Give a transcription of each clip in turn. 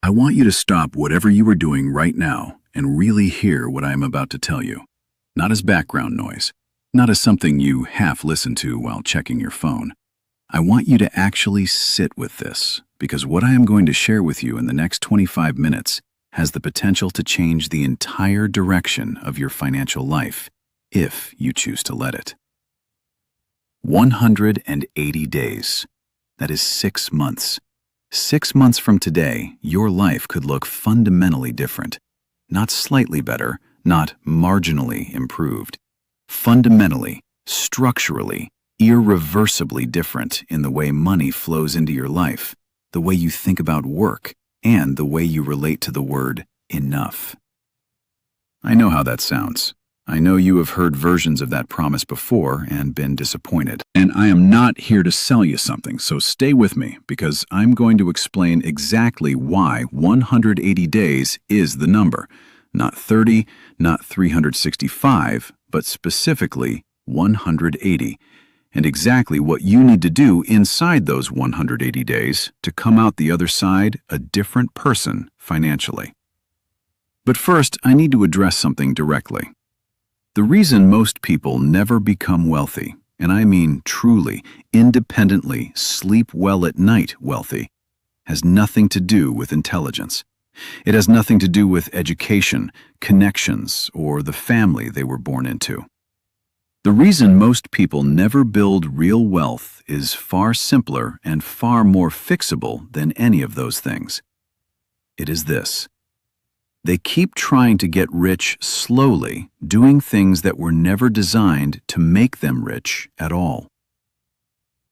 I want you to stop whatever you are doing right now and really hear what I am about to tell you. Not as background noise, not as something you half listen to while checking your phone. I want you to actually sit with this, because what I am going to share with you in the next 25 minutes has the potential to change the entire direction of your financial life, if you choose to let it. 180 days. That is 6 months. 6 months from today, your life could look fundamentally different. Not slightly better, not marginally improved. Fundamentally, structurally, irreversibly different in the way money flows into your life, the way you think about work, and the way you relate to the word enough. I know how that sounds. I know you have heard versions of that promise before and been disappointed. And I am not here to sell you something, so stay with me, because I'm going to explain exactly why 180 days is the number. Not 30, not 365, but specifically 180. And exactly what you need to do inside those 180 days to come out the other side a different person financially. But first, I need to address something directly. The reason most people never become wealthy, and I mean truly, independently, sleep well at night wealthy, has nothing to do with intelligence. It has nothing to do with education, connections, or the family they were born into. The reason most people never build real wealth is far simpler and far more fixable than any of those things. It is this. They keep trying to get rich slowly, doing things that were never designed to make them rich at all.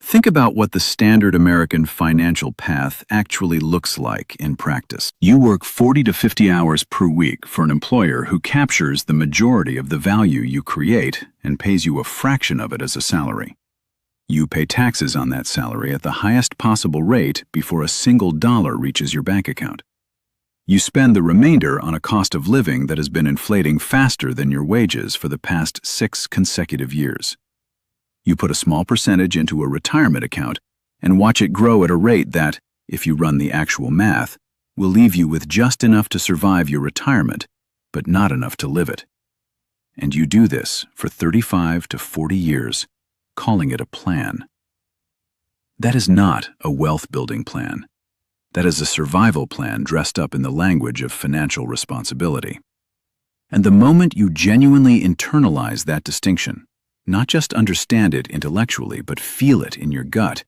Think about what the standard American financial path actually looks like in practice. You work 40 to 50 hours per week for an employer who captures the majority of the value you create and pays you a fraction of it as a salary. You pay taxes on that salary at the highest possible rate before a single dollar reaches your bank account. You spend the remainder on a cost of living that has been inflating faster than your wages for the past 6 consecutive years. You put a small percentage into a retirement account and watch it grow at a rate that, if you run the actual math, will leave you with just enough to survive your retirement, but not enough to live it. And you do this for 35 to 40 years, calling it a plan. That is not a wealth-building plan. That is a survival plan dressed up in the language of financial responsibility. And the moment you genuinely internalize that distinction, not just understand it intellectually, but feel it in your gut,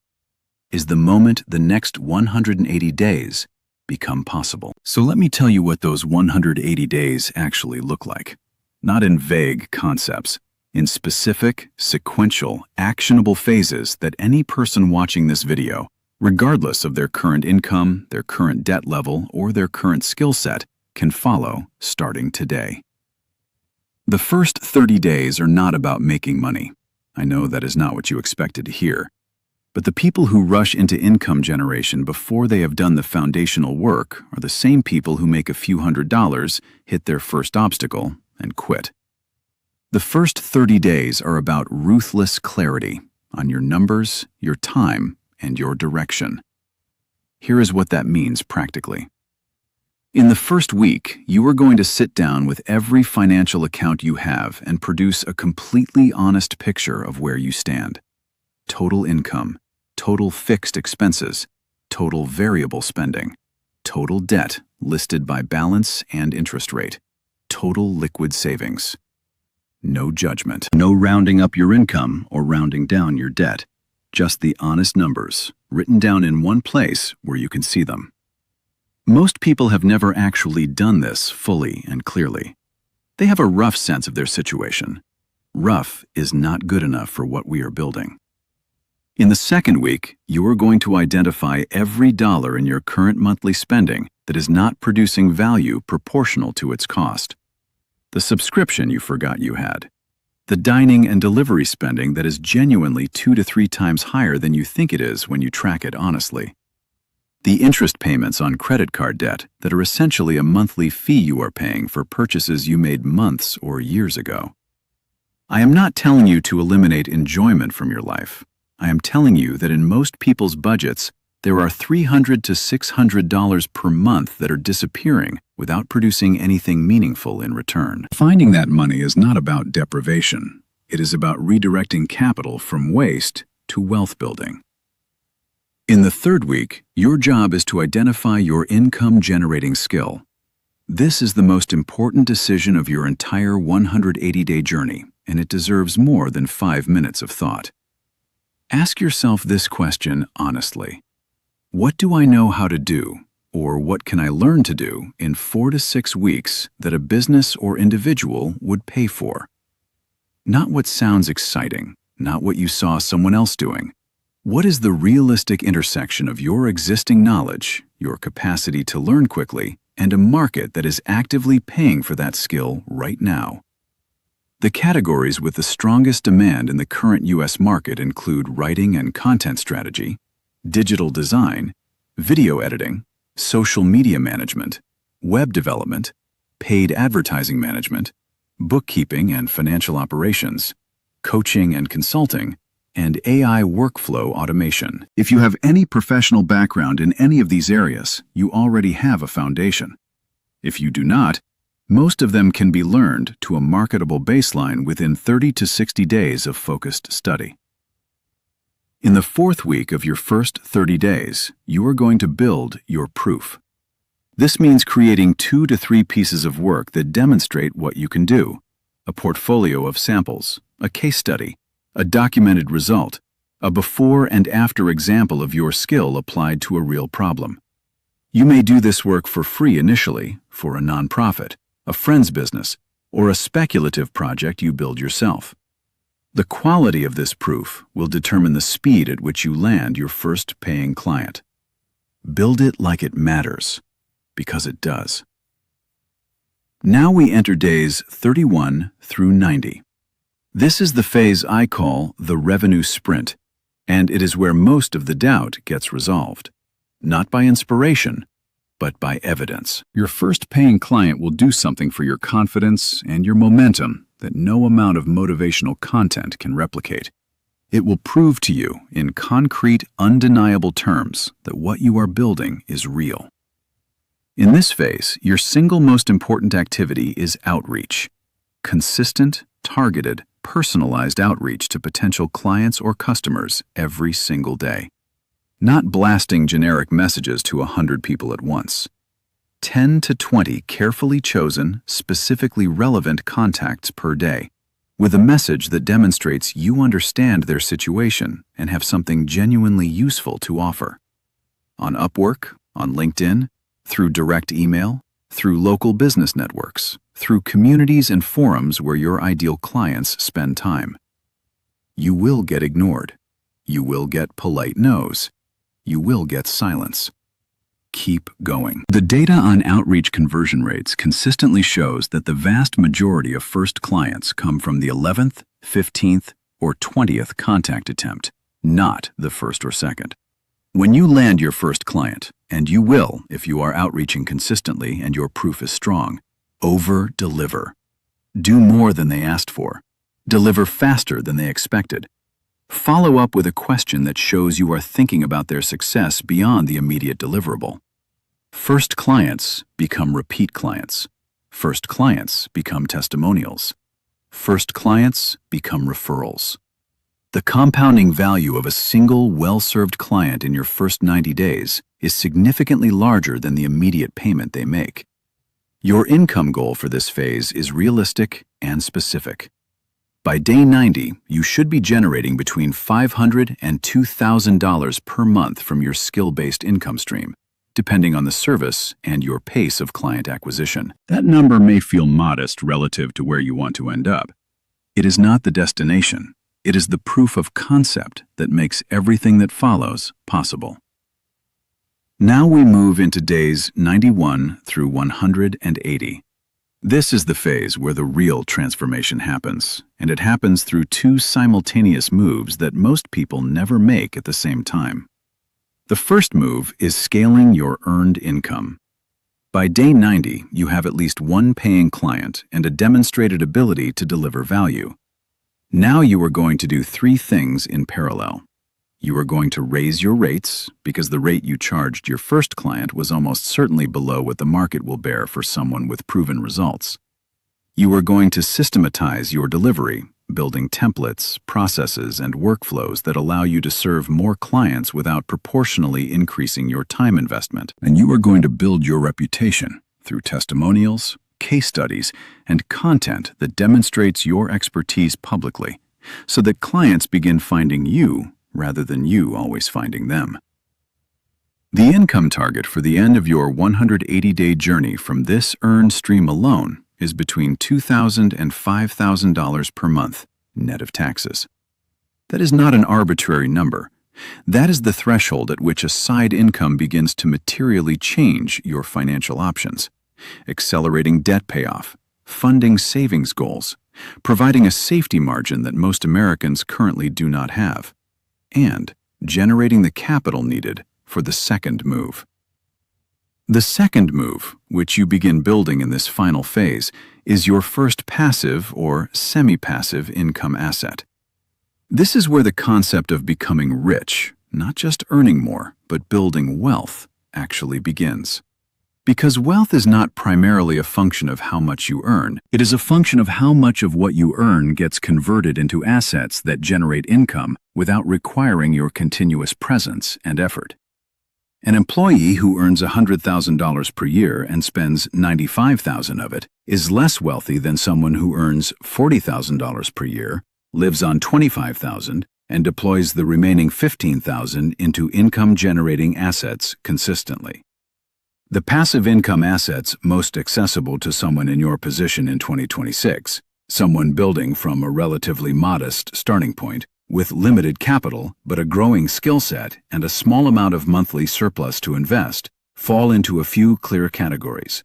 is the moment the next 180 days become possible. So let me tell you what those 180 days actually look like. Not in vague concepts, in specific, sequential, actionable phases that any person watching this video, regardless of their current income, their current debt level, or their current skill set, can follow starting today. The first 30 days are not about making money. I know that is not what you expected to hear. But the people who rush into income generation before they have done the foundational work are the same people who make a few $100s, hit their first obstacle, and quit. The first 30 days are about ruthless clarity on your numbers, your time, and your direction. Here is what that means practically. In the first week, you are going to sit down with every financial account you have and produce a completely honest picture of where you stand. Total income, total fixed expenses, total variable spending, total debt listed by balance and interest rate, total liquid savings. No judgment, no rounding up your income or rounding down your debt. Just the honest numbers, written down in one place where you can see them. Most people have never actually done this fully and clearly. They have a rough sense of their situation. Rough is not good enough for what we are building. In the second week, you are going to identify every dollar in your current monthly spending that is not producing value proportional to its cost. The subscription you forgot you had. The dining and delivery spending that is genuinely 2 to 3 times higher than you think it is when you track it honestly. The interest payments on credit card debt that are essentially a monthly fee you are paying for purchases you made months or years ago. I am not telling you to eliminate enjoyment from your life. I am telling you that in most people's budgets, There are $300 to $600 per month that are disappearing without producing anything meaningful in return. Finding that money is not about deprivation. It is about redirecting capital from waste to wealth building. In the third week, your job is to identify your income-generating skill. This is the most important decision of your entire 180-day journey, and it deserves more than 5 minutes of thought. Ask yourself this question honestly. What do I know how to do, or what can I learn to do in 4 to 6 weeks that a business or individual would pay for? Not what sounds exciting, not what you saw someone else doing. What is the realistic intersection of your existing knowledge, your capacity to learn quickly, and a market that is actively paying for that skill right now? The categories with the strongest demand in the current U.S. market include writing and content strategy, digital design, video editing, social media management, web development, paid advertising management, bookkeeping and financial operations, coaching and consulting, and AI workflow automation. If you have any professional background in any of these areas, you already have a foundation. If you do not, most of them can be learned to a marketable baseline within 30 to 60 days of focused study. In the fourth week of your first 30 days, you are going to build your proof. This means creating 2 to 3 pieces of work that demonstrate what you can do: a portfolio of samples, a case study, a documented result, a before and after example of your skill applied to a real problem. You may do this work for free initially, for a nonprofit, a friend's business, or a speculative project you build yourself. The quality of this proof will determine the speed at which you land your first paying client. Build it like it matters, because it does. Now we enter days 31 through 90. This is the phase I call the revenue sprint, and it is where most of the doubt gets resolved. Not by inspiration, but by evidence. Your first paying client will do something for your confidence and your momentum that no amount of motivational content can replicate. It will prove to you in concrete, undeniable terms that what you are building is real. In this phase, your single most important activity is outreach. Consistent, targeted, personalized outreach to potential clients or customers every single day. Not blasting generic messages to 100 people at once. 10 to 20 carefully chosen, specifically relevant contacts per day, with a message that demonstrates you understand their situation and have something genuinely useful to offer. On Upwork, on LinkedIn, through direct email, through local business networks, through communities and forums where your ideal clients spend time. You will get ignored. You will get polite no's. You will get silence. Keep going. The data on outreach conversion rates consistently shows that the vast majority of first clients come from the 11th, 15th, or 20th contact attempt, not the first or second. When you land your first client, and you will if you are outreaching consistently and your proof is strong, over-deliver. Do more than they asked for. Deliver faster than they expected. Follow up with a question that shows you are thinking about their success beyond the immediate deliverable. First clients become repeat clients. First clients become testimonials. First clients become referrals. The compounding value of a single, well-served client in your first 90 days is significantly larger than the immediate payment they make. Your income goal for this phase is realistic and specific. By day 90, you should be generating between $500 and $2,000 per month from your skill-based income stream, depending on the service and your pace of client acquisition. That number may feel modest relative to where you want to end up. It is not the destination. It is the proof of concept that makes everything that follows possible. Now we move into days 91 through 180. This is the phase where the real transformation happens, and it happens through 2 simultaneous moves that most people never make at the same time. The first move is scaling your earned income. By day 90, you have at least 1 paying client and a demonstrated ability to deliver value. Now you are going to do 3 things in parallel. You are going to raise your rates because the rate you charged your first client was almost certainly below what the market will bear for someone with proven results. You are going to systematize your delivery, building templates, processes, and workflows that allow you to serve more clients without proportionally increasing your time investment. And you are going to build your reputation through testimonials, case studies, and content that demonstrates your expertise publicly, so that clients begin finding you rather than you always finding them. The income target for the end of your 180-day journey from this earned stream alone is between $2,000 and $5,000 per month, net of taxes. That is not an arbitrary number. That is the threshold at which a side income begins to materially change your financial options, accelerating debt payoff, funding savings goals, providing a safety margin that most Americans currently do not have, and generating the capital needed for the second move. The second move, which you begin building in this final phase, is your first passive or semi-passive income asset. This is where the concept of becoming rich, not just earning more, but building wealth, actually begins. Because wealth is not primarily a function of how much you earn, it is a function of how much of what you earn gets converted into assets that generate income without requiring your continuous presence and effort. An employee who earns $100,000 per year and spends $95,000 of it is less wealthy than someone who earns $40,000 per year, lives on $25,000, and deploys the remaining $15,000 into income-generating assets consistently. The passive income assets most accessible to someone in your position in 2026, someone building from a relatively modest starting point, with limited capital but a growing skill set and a small amount of monthly surplus to invest, fall into a few clear categories.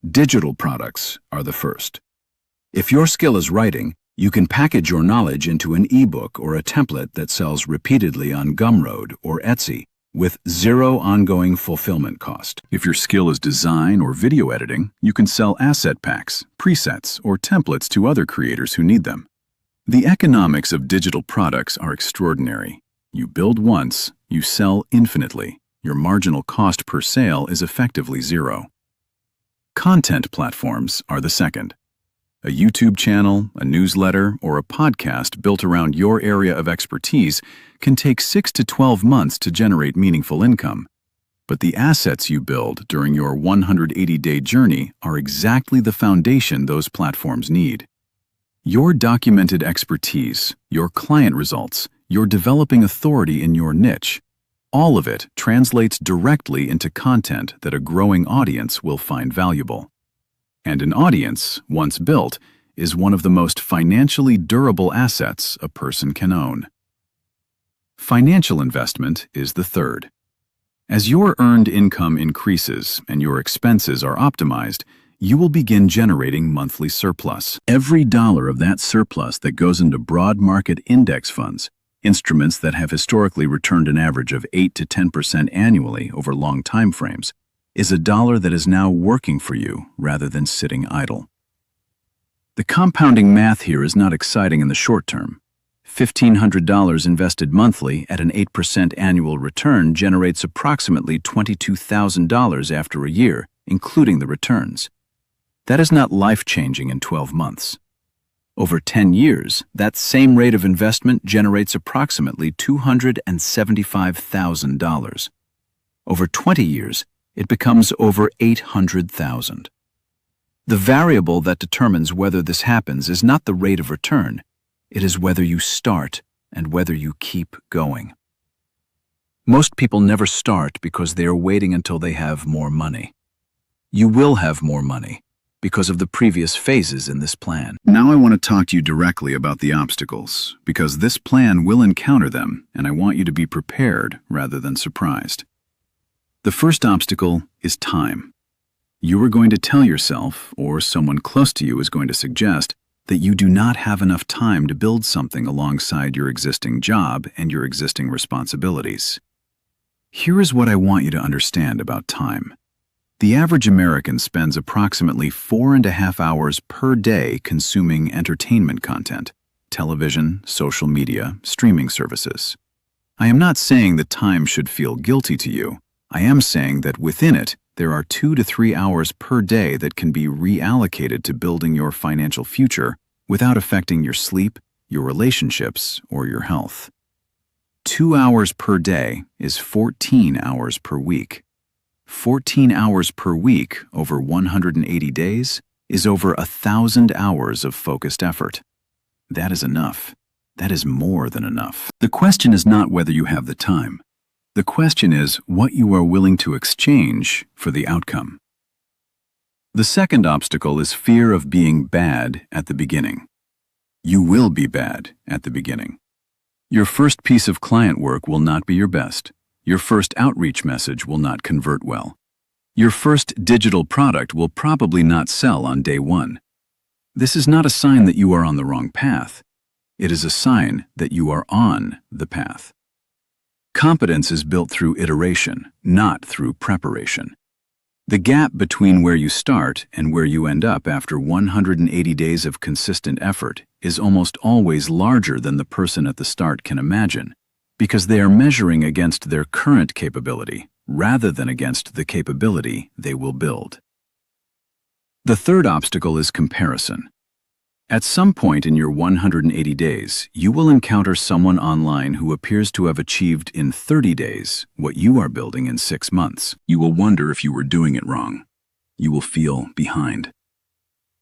Digital products are the first. If your skill is writing, you can package your knowledge into an ebook or a template that sells repeatedly on Gumroad or Etsy, with zero ongoing fulfillment cost. If your skill is design or video editing, you can sell asset packs, presets, or templates to other creators who need them. The economics of digital products are extraordinary. You build once, you sell infinitely. Your marginal cost per sale is effectively zero. Content platforms are the second. A YouTube channel, a newsletter, or a podcast built around your area of expertise can take 6 to 12 months to generate meaningful income. But the assets you build during your 180-day journey are exactly the foundation those platforms need. Your documented expertise, your client results, your developing authority in your niche, all of it translates directly into content that a growing audience will find valuable. And an audience, once built, is one of the most financially durable assets a person can own. Financial investment is the third. As your earned income increases and your expenses are optimized, you will begin generating monthly surplus. Every dollar of that surplus that goes into broad market index funds, instruments that have historically returned an average of 8 to 10% annually over long time frames, is a dollar that is now working for you rather than sitting idle. The compounding math here is not exciting in the short term. $1,500 invested monthly at an 8% annual return generates approximately $22,000 after a year, including the returns. That is not life-changing in 12 months. Over 10 years, that same rate of investment generates approximately $275,000. Over 20 years, it becomes over $800,000. The variable that determines whether this happens is not the rate of return. It is whether you start and whether you keep going. Most people never start because they are waiting until they have more money. You will have more money because of the previous phases in this plan. Now I want to talk to you directly about the obstacles, because this plan will encounter them, and I want you to be prepared rather than surprised. The first obstacle is time. You are going to tell yourself, or someone close to you is going to suggest, that you do not have enough time to build something alongside your existing job and your existing responsibilities. Here is what I want you to understand about time. The average American spends approximately 4.5 hours per day consuming entertainment content, television, social media, streaming services. I am not saying that time should feel guilty to you. I am saying that within it, there are 2 to 3 hours per day that can be reallocated to building your financial future without affecting your sleep, your relationships, or your health. 2 hours per day is 14 hours per week. 14 hours per week over 180 days is over 1,000 hours of focused effort. That is enough. That is more than enough. The question is not whether you have the time. The question is what you are willing to exchange for the outcome. The second obstacle is fear of being bad at the beginning. You will be bad at the beginning. Your first piece of client work will not be your best. Your first outreach message will not convert well. Your first digital product will probably not sell on day one. This is not a sign that you are on the wrong path. It is a sign that you are on the path. Competence is built through iteration, not through preparation. The gap between where you start and where you end up after 180 days of consistent effort is almost always larger than the person at the start can imagine, because they are measuring against their current capability rather than against the capability they will build. The third obstacle is comparison. At some point in your 180 days, you will encounter someone online who appears to have achieved in 30 days what you are building in 6 months. You will wonder if you were doing it wrong. You will feel behind.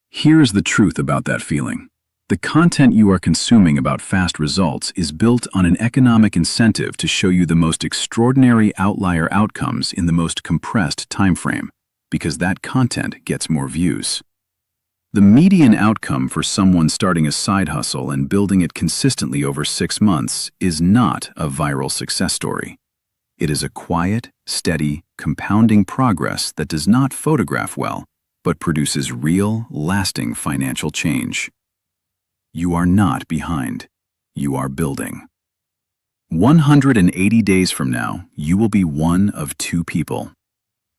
Here's the truth about that feeling. The content you are consuming about fast results is built on an economic incentive to show you the most extraordinary outlier outcomes in the most compressed time frame, because that content gets more views. The median outcome for someone starting a side hustle and building it consistently over 6 months is not a viral success story. It is a quiet, steady, compounding progress that does not photograph well, but produces real, lasting financial change. You are not behind. You are building. 180 days from now, you will be one of 2 people.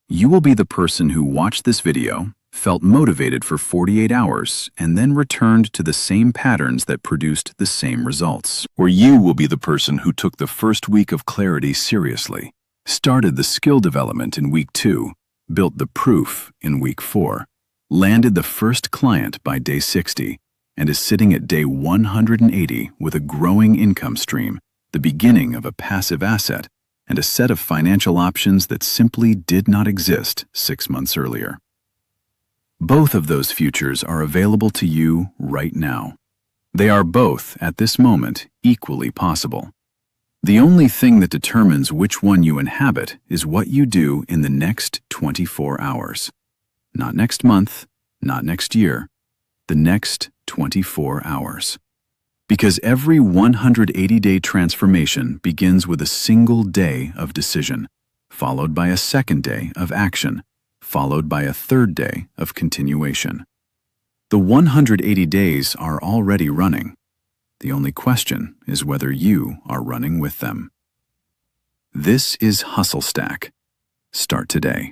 You will be the person who watched this video, felt motivated for 48 hours, and then returned to the same patterns that produced the same results. Or you will be the person who took the first week of clarity seriously, started the skill development in week 2, built the proof in week 4, landed the first client by day 60, and is sitting at day 180 with a growing income stream, the beginning of a passive asset, and a set of financial options that simply did not exist 6 months earlier. Both of those futures are available to you right now. They are both, at this moment, equally possible. The only thing that determines which one you inhabit is what you do in the next 24 hours. Not next month, not next year, the next 24 hours. Because every 180-day transformation begins with a single day of decision, followed by a second day of action, followed by a third day of continuation. The 180 days are already running. The only question is whether you are running with them. This is Hustle Stack. Start today.